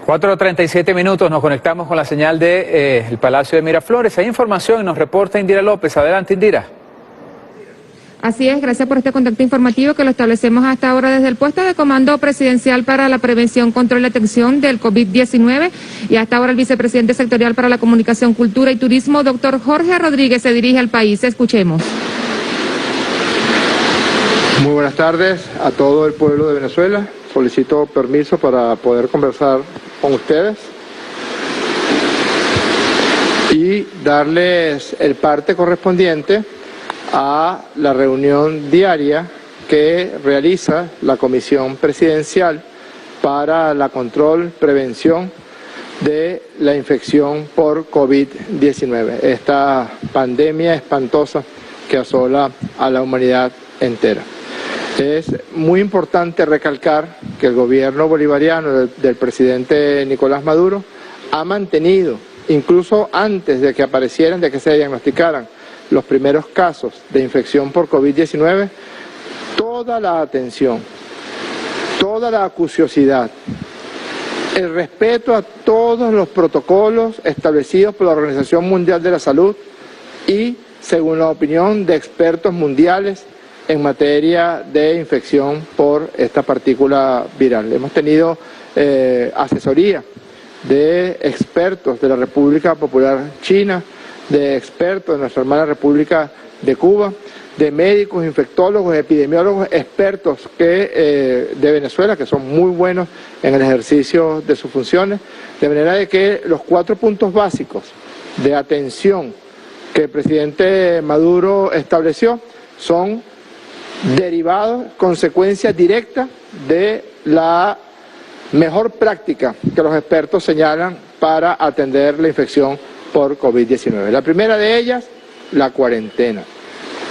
4:37, nos conectamos con la señal de el Palacio de Miraflores. Hay información y nos reporta Indira López. Adelante, Indira. Así es, gracias por este contacto informativo que lo establecemos hasta ahora desde el puesto de comando presidencial para la prevención, control y atención del COVID-19 y hasta ahora el vicepresidente sectorial para la comunicación, cultura y turismo, doctor Jorge Rodríguez, se dirige al país. Escuchemos. Muy buenas tardes a todo el pueblo de Venezuela. Solicito permiso para poder conversar con ustedes y darles el parte correspondiente a la reunión diaria que realiza la Comisión Presidencial para la control, prevención de la infección por COVID-19, esta pandemia espantosa que asola a la humanidad entera. Es muy importante recalcar que el gobierno bolivariano del presidente Nicolás Maduro ha mantenido, incluso antes de que aparecieran, de que se diagnosticaran los primeros casos de infección por COVID-19, toda la atención, toda la acuciosidad, el respeto a todos los protocolos establecidos por la Organización Mundial de la Salud y según la opinión de expertos mundiales en materia de infección por esta partícula viral. Hemos tenido asesoría de expertos de la República Popular China, de expertos de nuestra hermana República de Cuba, de médicos, infectólogos, epidemiólogos, expertos de Venezuela, que son muy buenos en el ejercicio de sus funciones, de manera de que los 4 puntos básicos de atención que el presidente Maduro estableció son derivados, consecuencias directas de la mejor práctica que los expertos señalan para atender la infección por COVID-19. La primera de ellas, la cuarentena.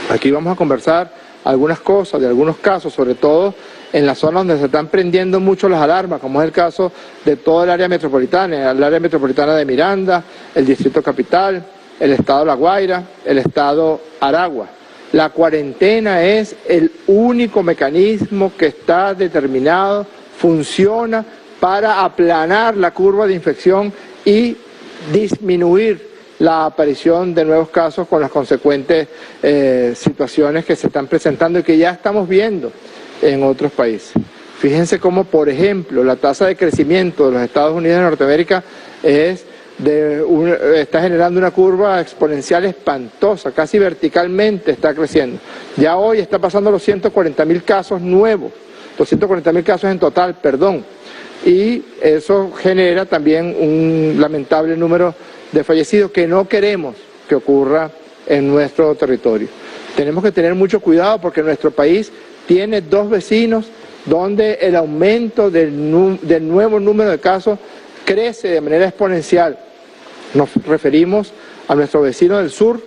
Aquí vamos a conversar algunas cosas, de algunos casos, sobre todo en las zonas donde se están prendiendo mucho las alarmas, como es el caso de todo el área metropolitana de Miranda, el Distrito Capital, el Estado La Guaira, el Estado Aragua. La cuarentena es el único mecanismo que está determinado, funciona para aplanar la curva de infección y disminuir la aparición de nuevos casos con las consecuentes situaciones que se están presentando y que ya estamos viendo en otros países. Fíjense cómo, por ejemplo, la tasa de crecimiento de los Estados Unidos de Norteamérica está generando una curva exponencial espantosa, casi verticalmente está creciendo. Ya hoy está pasando los 140.000 casos nuevos, 240.000 casos en total, perdón. Y eso genera también un lamentable número de fallecidos que no queremos que ocurra en nuestro territorio. Tenemos que tener mucho cuidado porque nuestro país tiene 2 vecinos donde el aumento del nuevo número de casos crece de manera exponencial. Nos referimos a nuestro vecino del sur,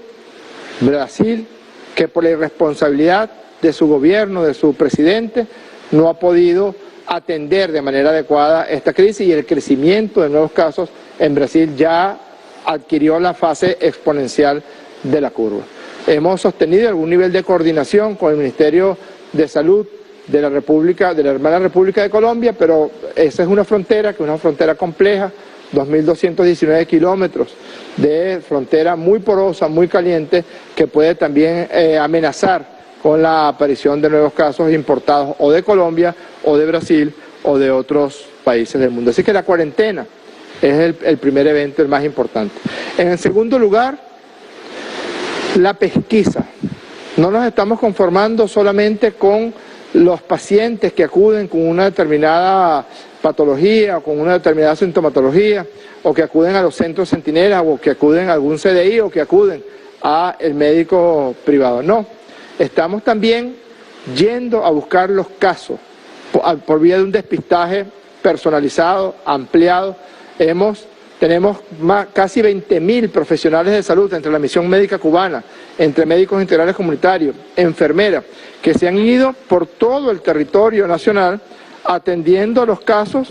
Brasil, que por la irresponsabilidad de su gobierno, de su presidente, no ha podido atender de manera adecuada esta crisis y el crecimiento de nuevos casos en Brasil ya adquirió la fase exponencial de la curva. Hemos sostenido algún nivel de coordinación con el Ministerio de Salud de la República, de la hermana República de Colombia, pero esa es una frontera que es una frontera compleja, 2.219 kilómetros de frontera muy porosa, muy caliente, que puede también amenazar con la aparición de nuevos casos importados o de Colombia, o de Brasil, o de otros países del mundo. Así que la cuarentena es el primer evento, el más importante. En el segundo lugar, la pesquisa. No nos estamos conformando solamente con los pacientes que acuden con una determinada patología o con una determinada sintomatología, o que acuden a los centros centinelas, o que acuden a algún CDI, o que acuden al médico privado. No, estamos también yendo a buscar los casos por vía de un despistaje personalizado, ampliado. Tenemos casi 20.000 profesionales de salud entre la misión médica cubana, entre médicos integrales comunitarios, enfermeras, que se han ido por todo el territorio nacional atendiendo los casos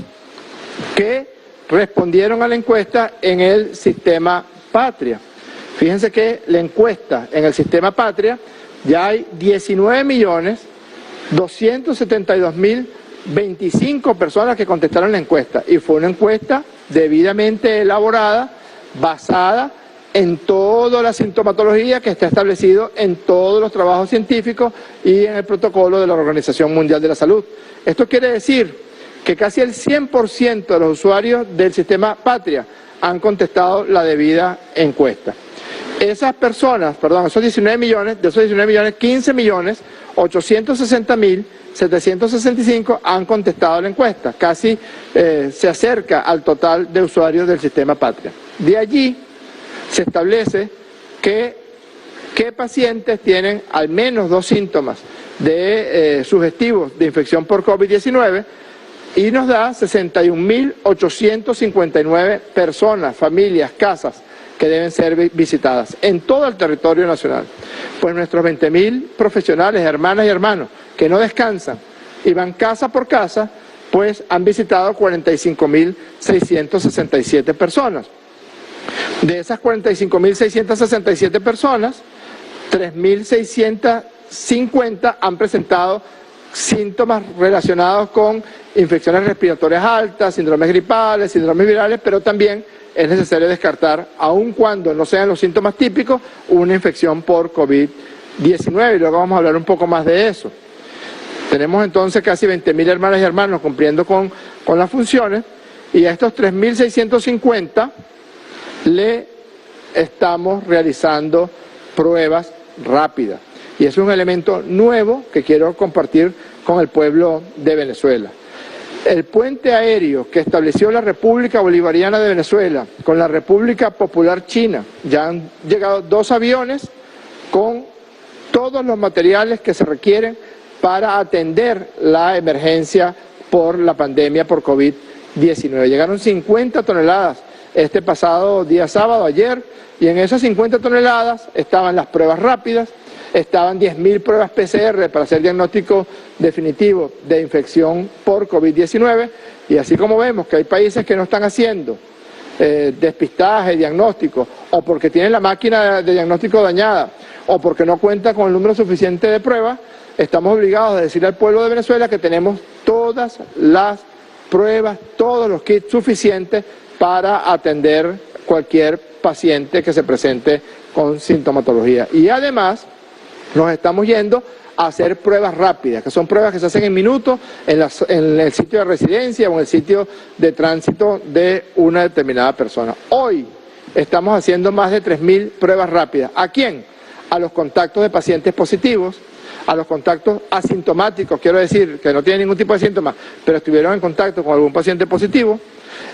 que respondieron a la encuesta en el sistema Patria. Fíjense que la encuesta en el sistema Patria ya hay 19.272.000 25 personas que contestaron la encuesta, y fue una encuesta debidamente elaborada, basada en toda la sintomatología que está establecido en todos los trabajos científicos y en el protocolo de la Organización Mundial de la Salud. Esto quiere decir que casi el 100% de los usuarios del sistema Patria han contestado la debida encuesta. Esas personas, esos 19 millones, de esos 19 millones, 15.860.765 han contestado la encuesta. Casi se acerca al total de usuarios del sistema Patria. De allí se establece qué pacientes tienen al menos 2 síntomas sugestivos de infección por COVID-19 y nos da 61.859 personas, familias, casas que deben ser visitadas en todo el territorio nacional. Pues nuestros 20.000 profesionales, hermanas y hermanos, que no descansan y van casa por casa, pues han visitado 45.667 personas. De esas 45.667 personas, 3.650 han presentado síntomas relacionados con infecciones respiratorias altas, síndromes gripales, síndromes virales, pero también es necesario descartar, aun cuando no sean los síntomas típicos, una infección por COVID-19, y luego vamos a hablar un poco más de eso. Tenemos entonces casi 20.000 hermanas y hermanos cumpliendo con las funciones, y a estos 3.650 le estamos realizando pruebas rápidas. Y es un elemento nuevo que quiero compartir con el pueblo de Venezuela. El puente aéreo que estableció la República Bolivariana de Venezuela con la República Popular China, ya han llegado 2 aviones con todos los materiales que se requieren para atender la emergencia por la pandemia por COVID-19. Llegaron 50 toneladas este pasado día sábado, ayer, y en esas 50 toneladas estaban las pruebas rápidas, estaban 10.000 pruebas PCR para hacer diagnóstico definitivo de infección por COVID-19, y así como vemos que hay países que no están haciendo despistaje, diagnóstico, o porque tienen la máquina de diagnóstico dañada, o porque no cuenta con el número suficiente de pruebas, estamos obligados a decirle al pueblo de Venezuela que tenemos todas las pruebas, todos los kits suficientes para atender cualquier paciente que se presente con sintomatología. Y además nos estamos yendo a hacer pruebas rápidas, que son pruebas que se hacen en minutos en el sitio de residencia o en el sitio de tránsito de una determinada persona. Hoy estamos haciendo más de 3.000 pruebas rápidas. ¿A quién? A los contactos de pacientes positivos, a los contactos asintomáticos, quiero decir, que no tienen ningún tipo de síntomas, pero estuvieron en contacto con algún paciente positivo.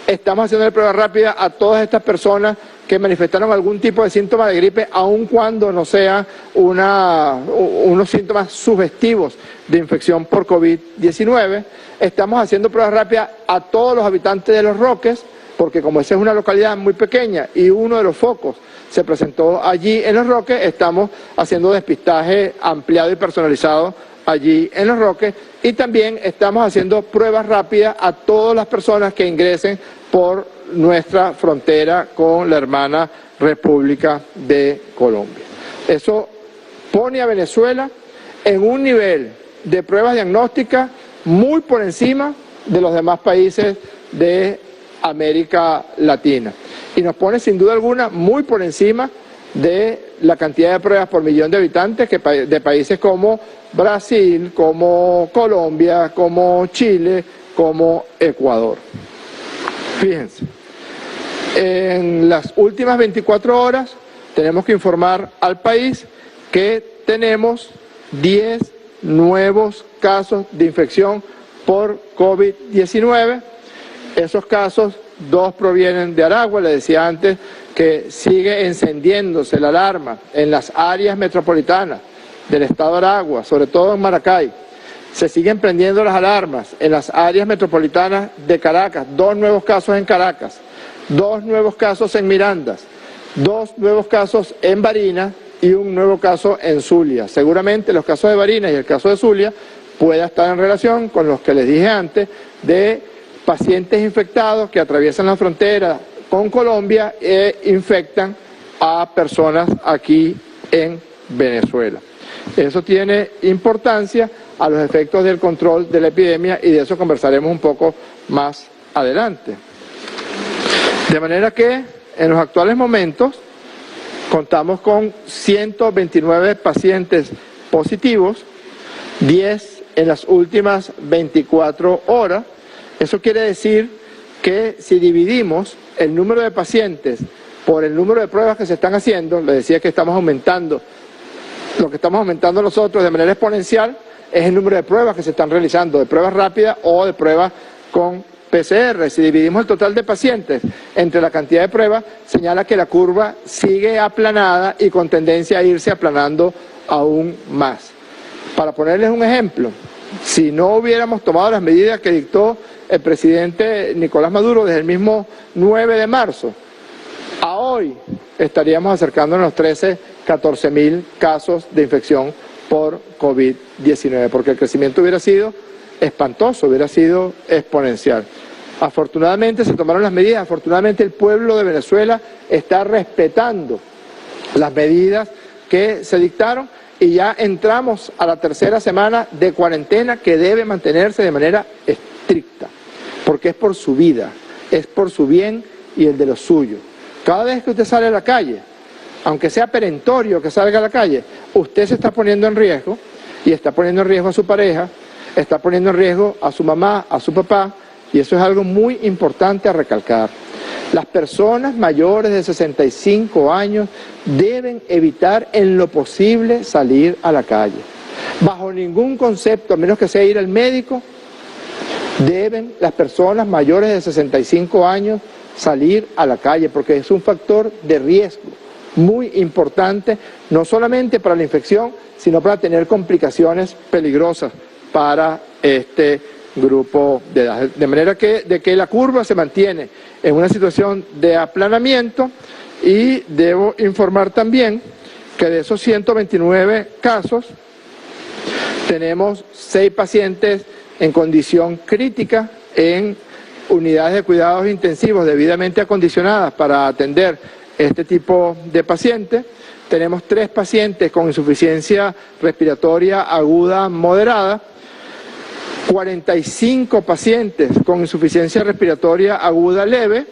Estamos haciendo pruebas rápidas a todas estas personas que manifestaron algún tipo de síntoma de gripe, aun cuando no sean unos síntomas sugestivos de infección por COVID-19. Estamos haciendo pruebas rápidas a todos los habitantes de Los Roques, porque como esa es una localidad muy pequeña y uno de los focos se presentó allí en Los Roques, estamos haciendo despistaje ampliado y personalizado allí en Los Roques, y también estamos haciendo pruebas rápidas a todas las personas que ingresen por nuestra frontera con la hermana República de Colombia. Eso pone a Venezuela en un nivel de pruebas diagnósticas muy por encima de los demás países de América Latina, y nos pone sin duda alguna muy por encima de la cantidad de pruebas por millón de habitantes de países como Brasil, como Colombia, como Chile, como Ecuador. Fíjense, en las últimas 24 horas tenemos que informar al país que tenemos 10 nuevos casos de infección por COVID-19. Esos casos, 2 provienen de Aragua. Le decía antes que sigue encendiéndose la alarma en las áreas metropolitanas del estado de Aragua, sobre todo en Maracay. Se siguen prendiendo las alarmas en las áreas metropolitanas de Caracas, 2 nuevos casos en Caracas, 2 nuevos casos en Mirandas, 2 nuevos casos en Barinas y un nuevo caso en Zulia. Seguramente los casos de Barinas y el caso de Zulia pueda estar en relación con los que les dije antes de pacientes infectados que atraviesan la frontera con Colombia e infectan a personas aquí en Venezuela. Eso tiene importancia a los efectos del control de la epidemia, y de eso conversaremos un poco más adelante. De manera que en los actuales momentos contamos con 129 pacientes positivos, 10 en las últimas 24 horas. Eso quiere decir que si dividimos el número de pacientes por el número de pruebas que se están haciendo, les decía que estamos aumentando, lo que estamos aumentando nosotros de manera exponencial es el número de pruebas que se están realizando, de pruebas rápidas o de pruebas con PCR. Si dividimos el total de pacientes entre la cantidad de pruebas, señala que la curva sigue aplanada y con tendencia a irse aplanando aún más. Para ponerles un ejemplo, si no hubiéramos tomado las medidas que dictó el presidente Nicolás Maduro desde el mismo 9 de marzo, a hoy estaríamos acercándonos a los 14.000 casos de infección por COVID-19, porque el crecimiento hubiera sido espantoso, hubiera sido exponencial. Afortunadamente se tomaron las medidas, afortunadamente el pueblo de Venezuela está respetando las medidas que se dictaron y ya entramos a la tercera semana de cuarentena que debe mantenerse de manera estricta, porque es por su vida, es por su bien y el de los suyos. Cada vez que usted sale a la calle, aunque sea perentorio que salga a la calle, usted se está poniendo en riesgo y está poniendo en riesgo a su pareja, está poniendo en riesgo a su mamá, a su papá, y eso es algo muy importante a recalcar. Las personas mayores de 65 años deben evitar en lo posible salir a la calle. Bajo ningún concepto, a menos que sea ir al médico, deben las personas mayores de 65 años salir a la calle, porque es un factor de riesgo muy importante, no solamente para la infección, sino para tener complicaciones peligrosas para este grupo de edad. De manera que, la curva se mantiene en una situación de aplanamiento, y debo informar también que de esos 129 casos tenemos 6 pacientes en condición crítica en unidades de cuidados intensivos debidamente acondicionadas para atender este tipo de pacientes. Tenemos 3 pacientes con insuficiencia respiratoria aguda moderada, 45 pacientes con insuficiencia respiratoria aguda leve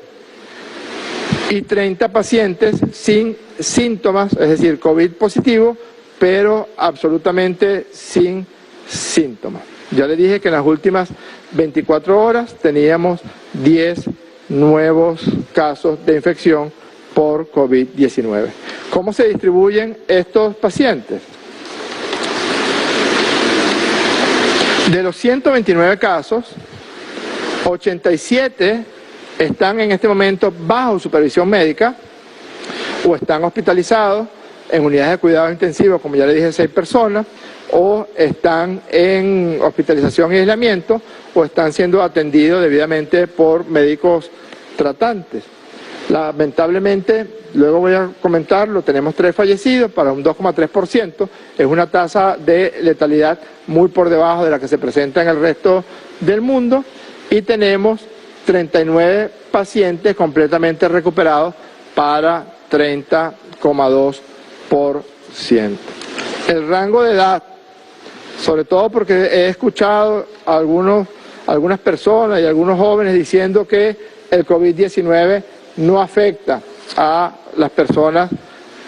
y 30 pacientes sin síntomas, es decir, COVID positivo, pero absolutamente sin síntomas. Ya les dije que en las últimas 24 horas teníamos 10 nuevos casos de infección por COVID-19. ¿Cómo se distribuyen estos pacientes? De los 129 casos, 87 están en este momento bajo supervisión médica o están hospitalizados en unidades de cuidados intensivos, como ya le dije, 6 personas, o están en hospitalización y aislamiento, o están siendo atendidos debidamente por médicos tratantes. Lamentablemente, luego voy a comentarlo, tenemos 3 fallecidos para un 2,3%, es una tasa de letalidad muy por debajo de la que se presenta en el resto del mundo, y tenemos 39 pacientes completamente recuperados para 30,2%. El rango de edad, sobre todo porque he escuchado a algunas personas y algunos jóvenes diciendo que el COVID-19 no afecta a las personas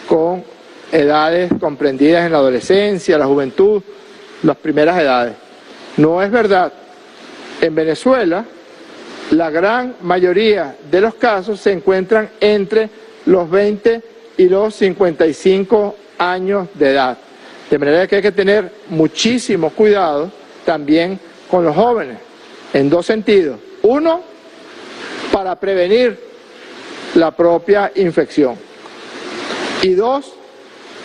con edades comprendidas en la adolescencia, la juventud, las primeras edades. No es verdad. En Venezuela, la gran mayoría de los casos se encuentran entre los 20 y los 55 años de edad. De manera que hay que tener muchísimo cuidado también con los jóvenes, en 2 sentidos. Uno, para prevenir la propia infección. Y 2,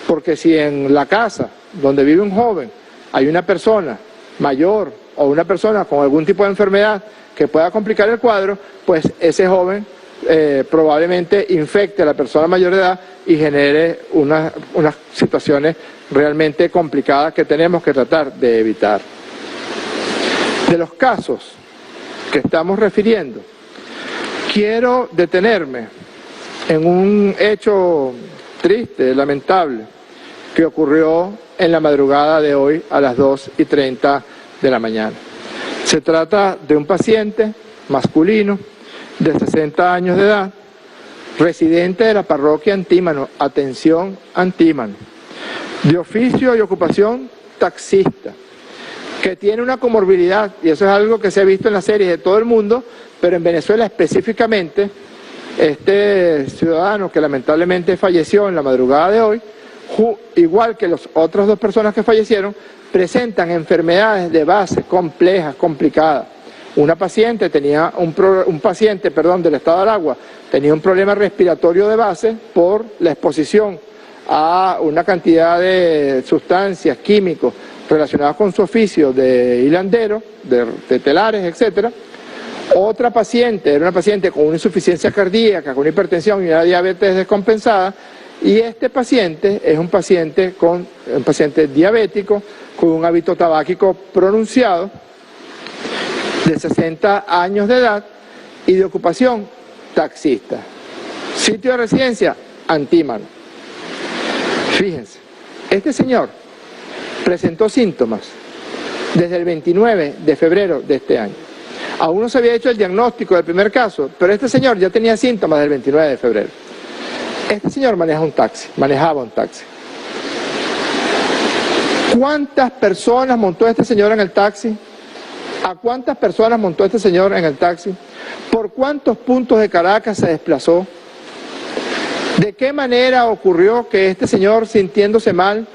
porque si en la casa donde vive un joven hay una persona mayor o una persona con algún tipo de enfermedad que pueda complicar el cuadro, pues ese joven probablemente infecte a la persona mayor de edad y genere unas situaciones realmente complicadas que tenemos que tratar de evitar. De los casos que estamos refiriendo, quiero detenerme en un hecho triste, lamentable, que ocurrió en la madrugada de hoy a las 2:30 de la mañana. Se trata de un paciente masculino de 60 años de edad, residente de la parroquia Antímano, atención Antímano, de oficio y ocupación taxista, que tiene una comorbilidad, y eso es algo que se ha visto en las series de todo el mundo, pero en Venezuela específicamente, este ciudadano que lamentablemente falleció en la madrugada de hoy, igual que las otras 2 personas que fallecieron, presentan enfermedades de base complejas, complicadas. Una paciente tenía un paciente del estado de Aragua, tenía un problema respiratorio de base por la exposición a una cantidad de sustancias, químicos, relacionados con su oficio de hilandero, de telares, etcétera. Otra paciente, era una paciente con una insuficiencia cardíaca, con hipertensión y una diabetes descompensada, y este paciente es un paciente diabético con un hábito tabáquico pronunciado, de 60 años de edad y de ocupación taxista. Sitio de residencia, Antímano. Fíjense, este señor presentó síntomas desde el 29 de febrero de este año. Aún no se había hecho el diagnóstico del primer caso, pero este señor ya tenía síntomas del 29 de febrero. Este señor manejaba un taxi. ¿Cuántas personas montó este señor en el taxi? ¿A cuántas personas montó este señor en el taxi? ¿Por cuántos puntos de Caracas se desplazó? ¿De qué manera ocurrió que este señor, sintiéndose mal,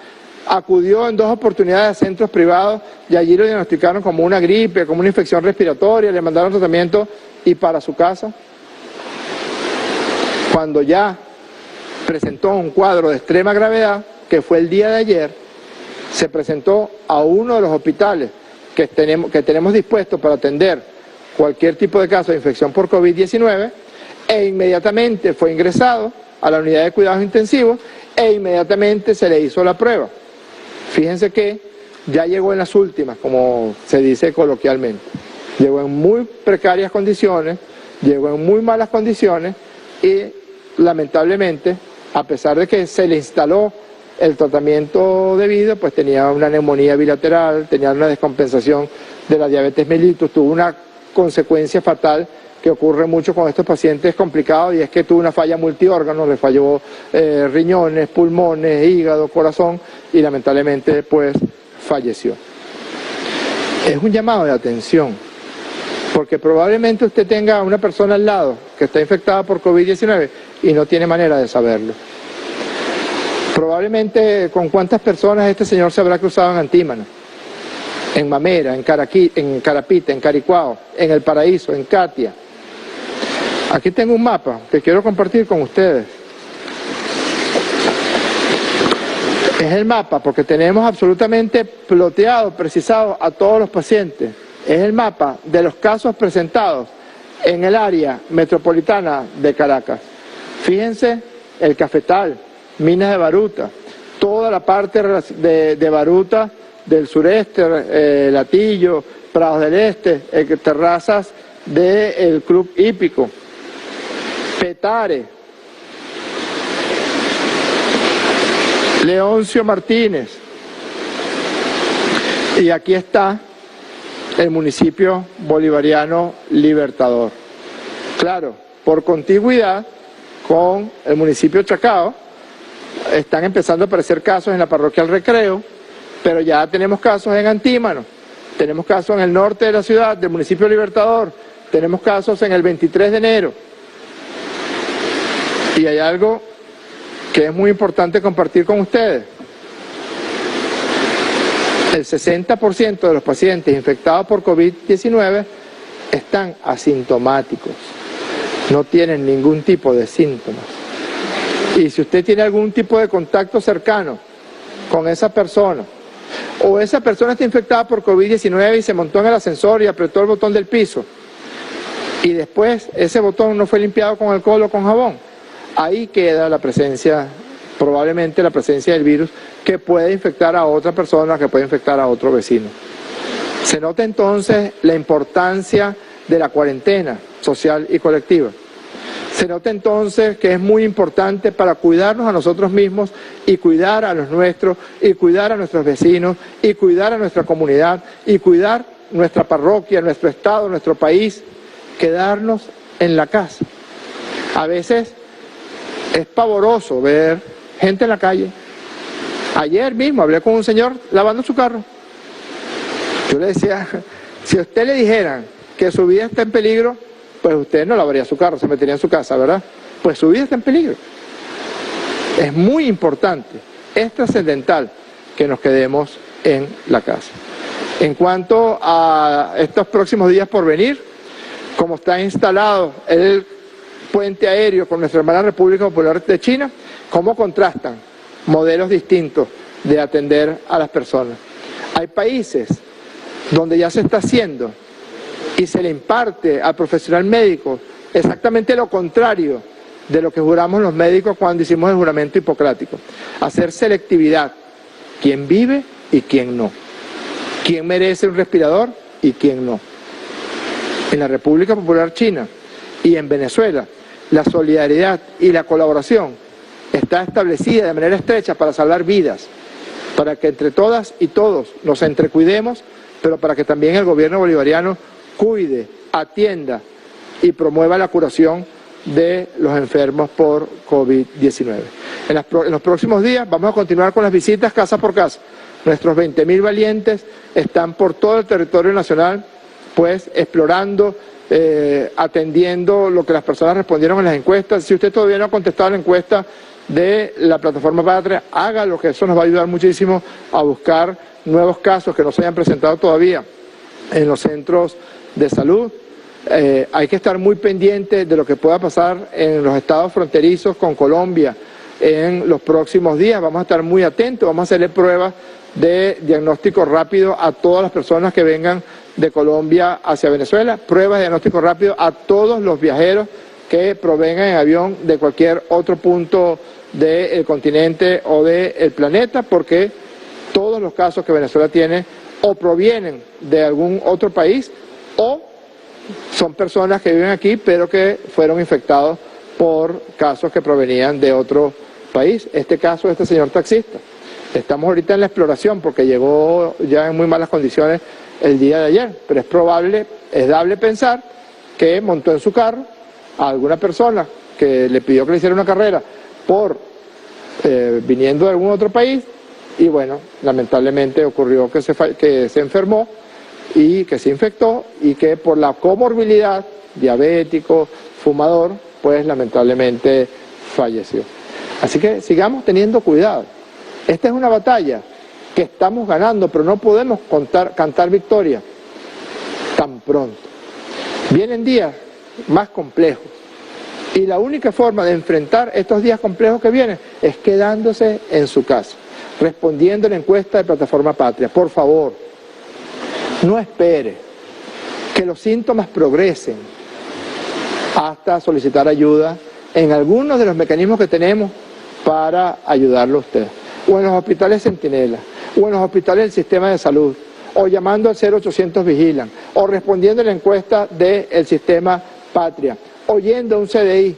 acudió en 2 oportunidades a centros privados y allí lo diagnosticaron como una gripe, como una infección respiratoria, le mandaron tratamiento y para su casa? Cuando ya presentó un cuadro de extrema gravedad, que fue el día de ayer, se presentó a uno de los hospitales que tenemos dispuestos para atender cualquier tipo de caso de infección por COVID-19 e inmediatamente fue ingresado a la unidad de cuidados intensivos e inmediatamente se le hizo la prueba. Fíjense que ya llegó en las últimas, como se dice coloquialmente. Llegó en muy precarias condiciones, llegó en muy malas condiciones y lamentablemente, a pesar de que se le instaló el tratamiento debido, pues tenía una neumonía bilateral, tenía una descompensación de la diabetes mellitus, tuvo una consecuencia fatal que ocurre mucho con estos pacientes complicados y es que tuvo una falla multiórgano, le falló riñones, pulmones, hígado, corazón y lamentablemente pues falleció. Es un llamado de atención, porque probablemente usted tenga a una persona al lado que está infectada por COVID-19 y no tiene manera de saberlo. Probablemente con cuántas personas este señor se habrá cruzado en Antímano, en Mamera, en Carapita, en Caricuao, en El Paraíso, en Catia. Aquí tengo un mapa que quiero compartir con ustedes. Es el mapa porque tenemos absolutamente ploteado, precisado a todos los pacientes. Es el mapa de los casos presentados en el área metropolitana de Caracas. Fíjense el Cafetal, Minas de Baruta, toda la parte de Baruta, del sureste, Latillo, Prados del Este, terrazas del Club Hípico, Petare, Leoncio Martínez, y aquí está el municipio bolivariano Libertador. Claro, por contigüidad con el municipio Chacao, están empezando a aparecer casos en la parroquia El Recreo, pero ya tenemos casos en Antímano, tenemos casos en el norte de la ciudad, del municipio Libertador, tenemos casos en el 23 de enero. Y hay algo que es muy importante compartir con ustedes. El 60% de los pacientes infectados por COVID-19 están asintomáticos, no tienen ningún tipo de síntomas. Y si usted tiene algún tipo de contacto cercano con esa persona, o esa persona está infectada por COVID-19 y se montó en el ascensor y apretó el botón del piso, y después ese botón no fue limpiado con alcohol o con jabón, ahí queda la presencia, probablemente la presencia del virus, que puede infectar a otra persona, que puede infectar a otro vecino. Se nota entonces la importancia de la cuarentena social y colectiva. Se nota entonces que es muy importante para cuidarnos a nosotros mismos y cuidar a los nuestros, y cuidar a nuestros vecinos, y cuidar a nuestra comunidad, y cuidar nuestra parroquia, nuestro estado, nuestro país, quedarnos en la casa. A veces es pavoroso ver gente en la calle. Ayer mismo hablé con un señor lavando su carro. Yo le decía, si a usted le dijeran que su vida está en peligro, pues usted no lavaría su carro, se metería en su casa, ¿verdad? Pues su vida está en peligro. Es muy importante, es trascendental que nos quedemos en la casa. En cuanto a estos próximos días por venir, como está instalado el puente aéreo con nuestra hermana República Popular de China, ¿cómo contrastan modelos distintos de atender a las personas? Hay países donde ya se está haciendo y se le imparte al profesional médico exactamente lo contrario de lo que juramos los médicos cuando hicimos el juramento hipocrático. Hacer selectividad, quién vive y quién no, quién merece un respirador y quién no. En la República Popular China y en Venezuela, la solidaridad y la colaboración está establecida de manera estrecha para salvar vidas, para que entre todas y todos nos entrecuidemos, pero para que también el gobierno bolivariano cuide, atienda y promueva la curación de los enfermos por COVID-19. En los próximos días vamos a continuar con las visitas casa por casa. Nuestros 20.000 valientes están por todo el territorio nacional, pues explorando, atendiendo lo que las personas respondieron en las encuestas. Si usted todavía no ha contestado la encuesta de la plataforma Patria, hágalo, que eso nos va a ayudar muchísimo a buscar nuevos casos que no se hayan presentado todavía en los centros de salud. Hay que estar muy pendiente de lo que pueda pasar en los estados fronterizos con Colombia en los próximos días. Vamos a estar muy atentos, vamos a hacerle pruebas de diagnóstico rápido a todas las personas que vengan de Colombia hacia Venezuela, pruebas de diagnóstico rápido a todos los viajeros que provengan en avión de cualquier otro punto del continente o del planeta, porque todos los casos que Venezuela tiene o provienen de algún otro país o son personas que viven aquí pero que fueron infectados por casos que provenían de otro país. Este caso de este señor taxista. Estamos ahorita en la exploración porque llegó ya en muy malas condiciones el día de ayer, pero es probable, es dable pensar que montó en su carro a alguna persona que le pidió que le hiciera una carrera viniendo de algún otro país y bueno, lamentablemente ocurrió que se enfermó y que se infectó y que por la comorbilidad, diabético, fumador, pues lamentablemente falleció. Así que sigamos teniendo cuidado. Esta es una batalla que estamos ganando, pero no podemos cantar victoria tan pronto. Vienen días más complejos y la única forma de enfrentar estos días complejos que vienen es quedándose en su casa, respondiendo a la encuesta de Plataforma Patria. Por favor, no espere que los síntomas progresen hasta solicitar ayuda en algunos de los mecanismos que tenemos para ayudarlo a usted, o en los hospitales Centinela, o en los hospitales del sistema de salud, o llamando al 0800 Vigilan, o respondiendo a la encuesta del sistema Patria, o yendo a un CDI.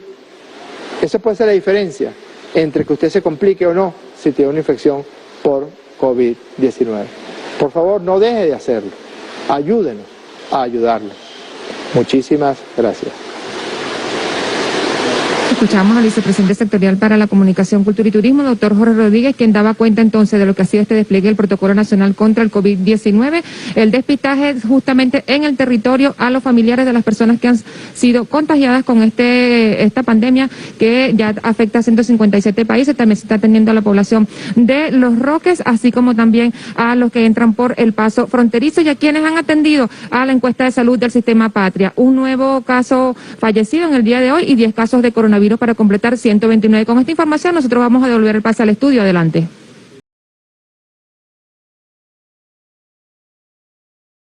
Esa puede ser la diferencia entre que usted se complique o no si tiene una infección por COVID-19. Por favor, no deje de hacerlo. Ayúdenos a ayudarlos. Muchísimas gracias. Escuchamos al vicepresidente sectorial para la Comunicación, Cultura y Turismo, doctor Jorge Rodríguez, quien daba cuenta entonces de lo que ha sido este despliegue del Protocolo Nacional contra el COVID-19, el despistaje justamente en el territorio a los familiares de las personas que han sido contagiadas con esta pandemia que ya afecta a 157 países. También se está atendiendo a la población de Los Roques, así como también a los que entran por el paso fronterizo y a quienes han atendido a la encuesta de salud del sistema Patria. Un nuevo caso fallecido en el día de hoy y 10 casos de coronavirus para completar 129. Con esta información nosotros vamos a devolver el pase al estudio. Adelante.